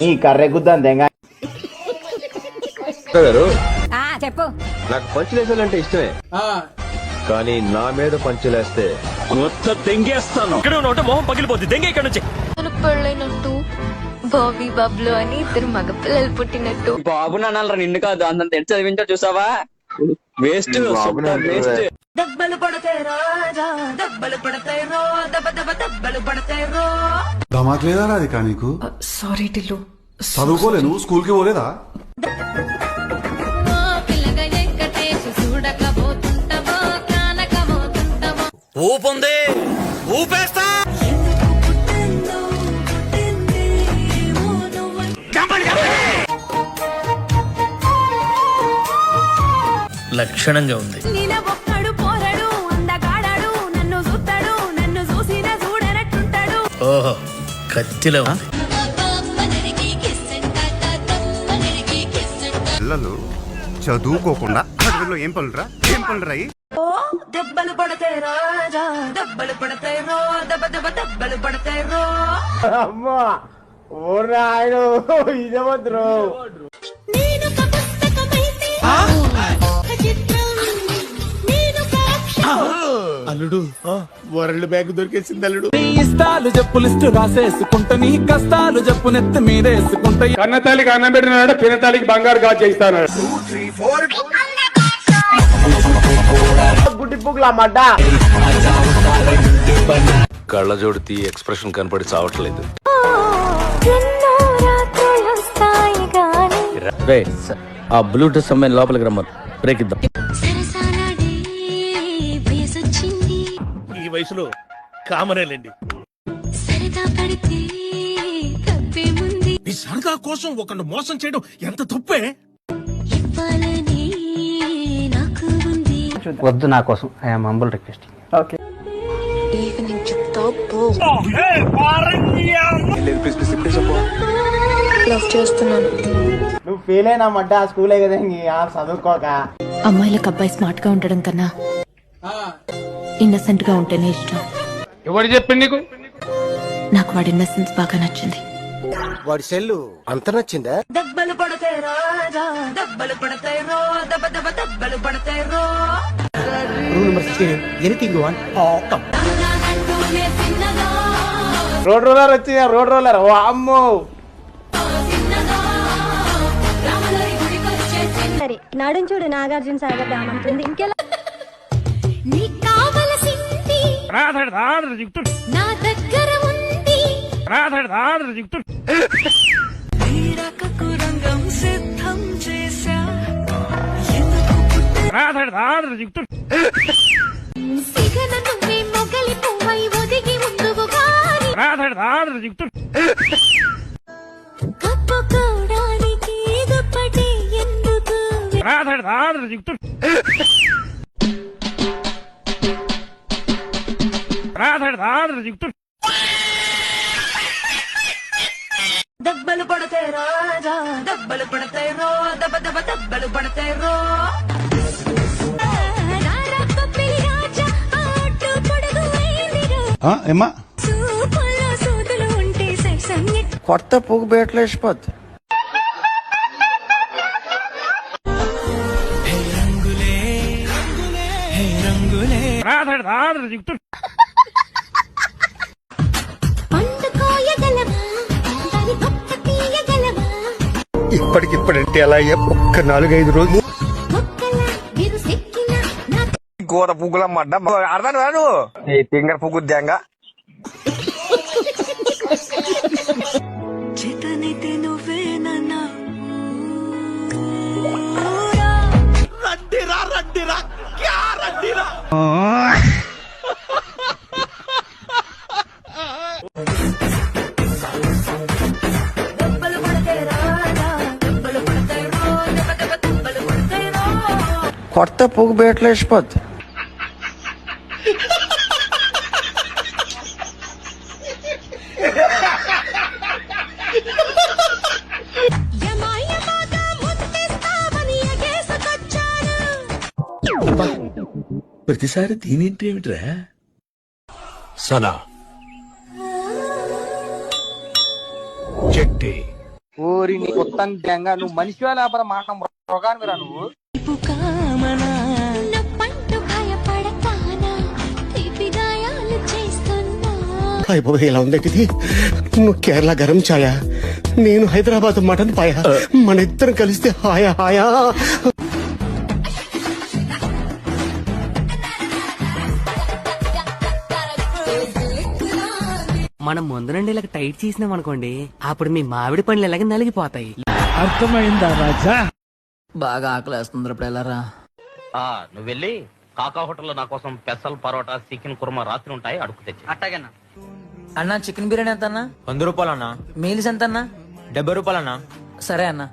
ఈ కర్రెగుద్దాం తెంగ గారు చెప్పు. నాకు పంచులేసాలంటే ఇష్టమే, కానీ నా మీద పంచులేస్తే మొత్తం తెంగేస్తాను. ఇక్కడ ఉన్న మొహం పగిలిపోద్ది. తెంగే ఇక్కడ నుంచి. పెళ్ళైనట్టు బాబీ బబ్లు అని ఇద్దరు మగపిల్లలు పుట్టినట్టు. బాబు నాన్నరా నిన్ను కాదు అంత తెచ్చి చదివించో చూసావా? Waste waste. దెబ్బలు పడతాయి రాజా, దెబ్బలు పడతాయి రో, దెబ్బ దెబ్బ దెబ్బలు పడతాయి రో. దమాక్ లేదా రాధికా నీకు? సారీ టిల్లు, చదువుకోలేను, స్కూల్ కి పోలేదా? ఊపుంది, ఊపేస్తా. లక్షణంగా ఉంది. ఓహో, కత్తిలో ఉంది. పిల్లలు చదువుకోకుండా ఏం పనులురా దెబ్బలు పడతాయి రాజా, దెబ్బలు పడతాయి రో, దెబ్బ దెబ్బ దెబ్బలు పడతాయి రో. అమ్మా ఓ రాయడు ఇదేమద్రు అల్లుడు వరల్డ్ బ్యాంక్ దొరికేసింది అల్లుడు. నీ ఇష్టాలు చెప్పు లిస్టు రాసేసుకుంటా, నీ కష్టాలు చెప్పు నెత్తి మీరేసుకుంటా. కన్నతాలికి అన్నం పెట్టినాడు, పినతాలికి బంగారు గాజు చేస్తాను. గుడ్డి పుగ్లా మడ్డ కళ్ళజోడు తీ ఎక్స్ప్రెషన్ కనపడి చావట్లేదు. ఆ బ్లూటూత్ సమయం లోపలికి రమ్మను, బ్రేక్ ఇద్దాం. ఈ వయసులో కామనేలేండి. ఈ సరదా కోసం ఒకరిని మోసం చేయడం ఎంత తప్పే. వద్దు నా కోసం, I'm humble request. Okay evening చెప్తా లవ్ చేస్తున్నాను. నువ్వు ఫెయిల్ అయినా మడ్డ ఆ స్కూలే కదా చదువుకోక. అమ్మాయిలకు అబ్బాయి స్మార్ట్ గా ఉండడం కన్నా ఇన్నసెంట్ గా ఉంటేనే ఇష్టం. ఎవరు చెప్పింది నీకు? నాకు వాడి ఇన్నసెన్స్ బాగా నచ్చింది. వాడి సెల్లు అంత నచ్చిందా? దెబ్బలు పడతాయి రాజా, దెబ్బలు పడతాయి రో, దెబ్బ దెబ్బ దెబ్బలు పడతాయి రో. రోడ్ రోలర్ వచ్చింది, రోడ్ రోలర్. ఓ అమ్మో సరే నడుం చూడు, నాగార్జున సాగర్ డ్యామ్ అంటుంది. ఇంకెలా నా దగ్గర ఉంది రంగం సిద్ధం చేశా, సిగన నువ్వే మొగలి పువ్వై ఒదిగి ఉందువు గాని కప్పుకోవడానికి దుప్పటి ఎందుకు దెబ్బలు పడతాయి రాజా, దెబ్బలు పడతాయి రో, దెబ్బ దెబ్బ దెబ్బలు పడతాయి రో. కొత్త పువ్వు బేట్లు వేసిపోద్ది. ఇప్పటికిప్పుడంటే అలా ఒక్క 4-5 రోజులు కూర పువ్వులమ్మాట అర్థం రాదు. ఈ ఫింగర్ పువ్వు దేంగా చేతనైతే నువ్వేనన్నా రడ్డిరా రడ్డిరా క్యా రడ్డిరా. దెబ్బలు పడతాయి రాజా, దెబ్బలు పడతాయి రో, దెబ్బ దెబ్బ దెబ్బలు పడతాయి రో. కొత్త పువ్వు బేట్లు వేసిపోద్ది. ప్రతిసారి దీనింటి ఏమిట్రా? సనా చెట్టి ఊరి నీ కొత్త గంగా నువ్వు మనిషి లేకపోతే మాట రోగానివిరా నువ్వు. నొప్పంటూ భయపడతానా తీపి గాయాలు చేస్తున్నా అయిపోయి ఇలా ఉంది ఇది. నువ్వు కేరళ గరం ఛాయ, నేను హైదరాబాద్ మటన్ పాయ, మన ఇద్దరం కలిస్తే హాయా హాయా. మనం ముందు నుండి ఇలా టైట్ చేసినాం అనుకోండి, అప్పుడు మీ మామిడి పండ్లు ఎలాగ నలిగిపోతాయి. అర్థమైందా రాజా? బాగా ఆకలేస్తుంది ఇప్పుడు ఎలారా? నువ్వు వెళ్ళి కాకా హోటల్లో నా కోసం పెసల్ పరోటా చికెన్ కుర్మా రాత్రి ఉంటాయి, అడుగు తెచ్చి. అట్టాగన్నా అన్నా. చికెన్ బిర్యానీ ఎంత అన్నా? 100 రూపాయలు అన్నా. మీల్స్ ఎంత అన్నా? 70 రూపాయలు అన్నా. సరే అన్నా.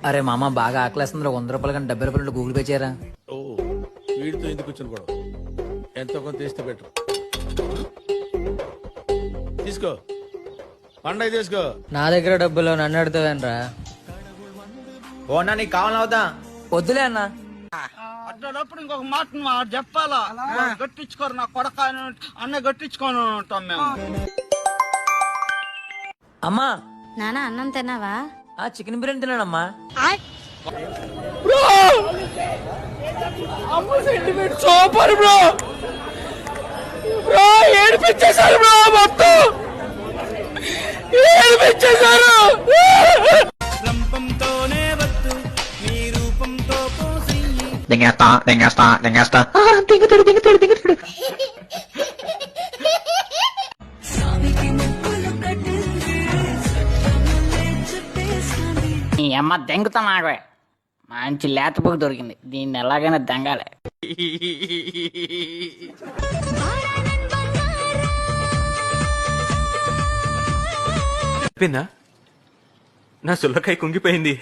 అరే మామ బాగా ఆకలేస్తుంది, 100 రూపాయలు కానీ 70 రూపాయలు గూగుల్ పే చేయరా. ఓ, వీడితో ఎందుకు వచ్చిన గొడవ? ఎంతో కొంత తీస్తే బెటర్. తీసుకో, పండగ తీసుకో. నా దగ్గర డబ్బులు నన్ను అడుగుతావేనరా? ఓనా నీకు కావాలని అవుతా? వద్దులే అన్నా. అట్లప్పుడు ఇంకొక మాట నువ్వు చెప్పాలా? గట్టించుకోరు నా కొడక అన్న గట్టించుకొని ఉంటాం మేము. అమ్మా నానా అన్నం తిన్నావా? చికెన్ బిర్యానీ తిన్నానమ్మా. Super bro. బ్రో ఏడిపించేశారు బ్రో, మొత్తం ఏడిపించేశారు. ఈ అమ్మ దెంగుతామాగవే, మంచి లేతపోకు దొరికింది, దీన్ని ఎలాగైనా దెంగాలి. చెప్పిందా? నా సుల్లకాయ కుంగిపోయింది.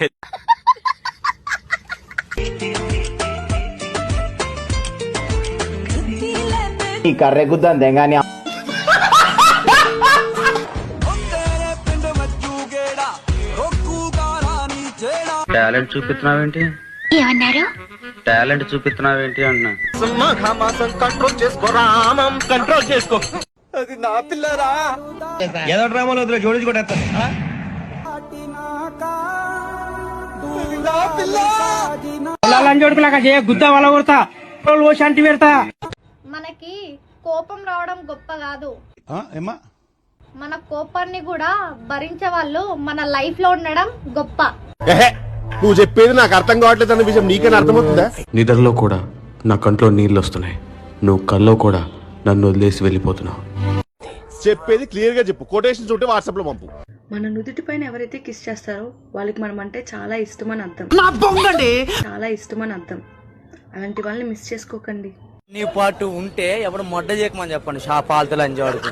ఈ కర్రె గుద్దాం తెంగాని. టాలెంట్ చూపిస్తున్నావేంటి? ఏమన్నారు? టాలెంట్ చూపిస్తున్నావేంటి అన్నా. కంట్రోల్ చేసుకో రామం, కంట్రోల్ చేసుకో. ఏదో డ్రామాలో వద్దులే, జోడించుకుంటా. గుద్దా వాళ్ళ కొడతా, శాంతి పెడతా. మనకి కోపం రావడం గొప్ప కాదు, ఏమ్మా? మన కోపాన్ని కూడా భరించే వాళ్ళు మన లైఫ్ లో ఉండడం గొప్ప. నువ్వు చెప్పేది నాకు అర్థం కావట్లేదు అన్న విషయం నీకైనా అర్థమవుతుందా? నిద్రలో కూడా నా కంట్లో నీళ్ళు వస్తున్నాయి, నువ్వు కల్లో కూడా నన్ను వదిలేసి వెళ్ళిపోతున్నావు. చెప్పేది క్లియర్ గా చెప్పు, కొటేషన్స్ ఉంటే వాట్సాప్ లో పంపు. మన నుదుటి పైన ఎవరైతే కిస్ చేస్తారో వాళ్ళకి మనం అంటే చాలా ఇష్టమని అర్థం. చాలా ఇష్టమని అర్థం. అలాంటి వాళ్ళని మిస్ చేసుకోకండి. నీ పాటు ఉంటే ఎవడు మొడ్డ చేయకమని చెప్పండి, షాపాలతో అంజవాడుకు.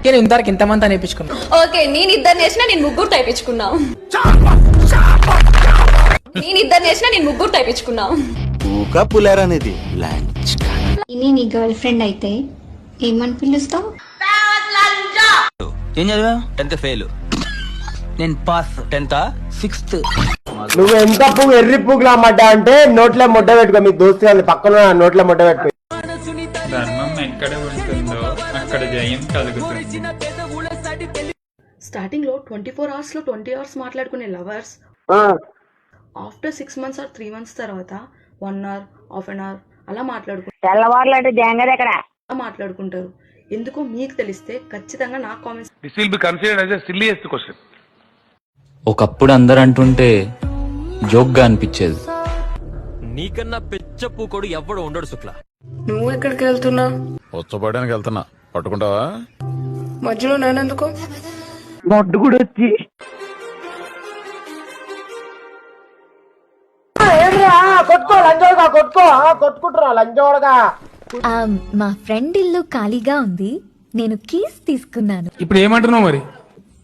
నేను ఇంతవరకు ఇంతమంది అనిపించుకున్నా. ఓకే, నేను ఇద్దరు నేసిన నేను ముగ్గురు టైపించుకున్నా. నేను ఇద్దరు నేసిన నేను ముగ్గురు టైపించుకున్నా. ఇది నీ గర్ల్ ఫ్రెండ్ అయితే ఏమని పిలుస్తావు? ఏం చదివా? 10th fail. నేను పాస్ 10th 6th. నువ్వు ఎంత పువ్వు ఎర్రి పువ్వులా మడ్డ అంటే నోట్లే ముడ్డ పెట్టుకో. మీ దోస్తు వాళ్ళు పక్కన నోట్లే ముడ్డ పెట్టుకో. ధర్మం ఎక్కడ ఉంటుందో అక్కడ జయం కలుగుతుంది. స్టార్టింగ్ లో 24 hours లో 20 hours మాట్లాడుకునే lovers after 6 months or 3 months తర్వాత 1 hour, half an hour అలా మాట్లాడుకుంటారు. ఎందుకో మీకు తెలిస్తే ఖచ్చితంగా నా comments. This will be considered as a silliest question. ఒకప్పుడు అందరు అంటుంటే జోక్ గా అనిపించేది. నీకన్నా పెచ్చ పూకోడు ఎవ్వడు ఉండడు శుక్ల. నువ్వు ఎక్కడికి వెళ్తున్నా? వచ్చపడడానికి వెళ్తున్నా, పట్టుకుంటావా? మధ్యలో నేనెందుకు? బొడ్డు కూడా వచ్చి కొట్టుకో లంజోడగా, కొట్టుకుంటున్నా లంజోడగా. మా ఫ్రెండ్ ఇల్లు ఖాళీగా ఉంది, నేను కీస్ తీసుకున్నాను. ఇప్పుడు ఏమంటున్నావు మరి?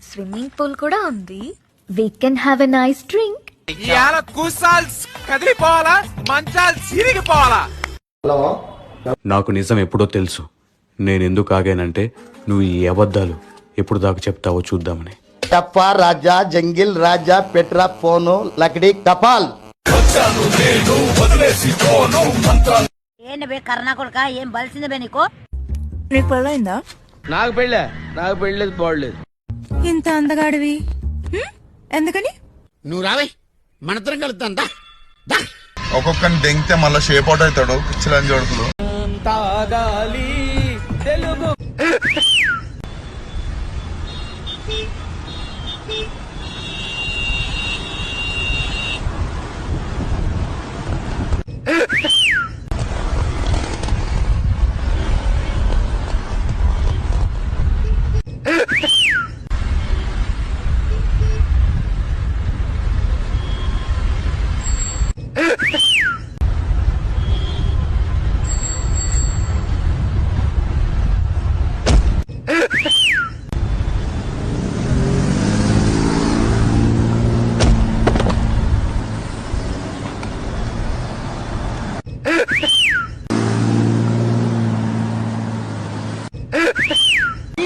స్విమ్మింగ్ పూల్ కూడా ఉంది, we can have a nice drink. కదిలిపోవాలా, మంచాలు సిరిగిపోవాలా? నాకు నిజం ఎప్పుడో తెలుసు. నేను ఎందుకు ఆగానంటే నువ్వు ఈ అబద్ధాలు ఎప్పుడు దాకా చెప్తావో చూద్దామని. టప్పా రాజా, జంగిల్ రాజా, పెట్రా ఫోను, లకడి కపాల్. ఏంటి బే కర్ణా కొడుక, ఏం బలిసింది బే నీకు? నీకు పెళ్ళైందా? నాకు పెళ్ళలేదు పోవట్లేదు. ఇంత అందగాడివి ఎందుకని? నువ్వు రావే మనతరం కలుద్దాం. ఒక్కొక్కరిని దెంగితే మళ్ళీ షేప్ అవుట్ అవుతాడు పిచ్చిలని జోడుకులు. తాగాలి తెలుగు.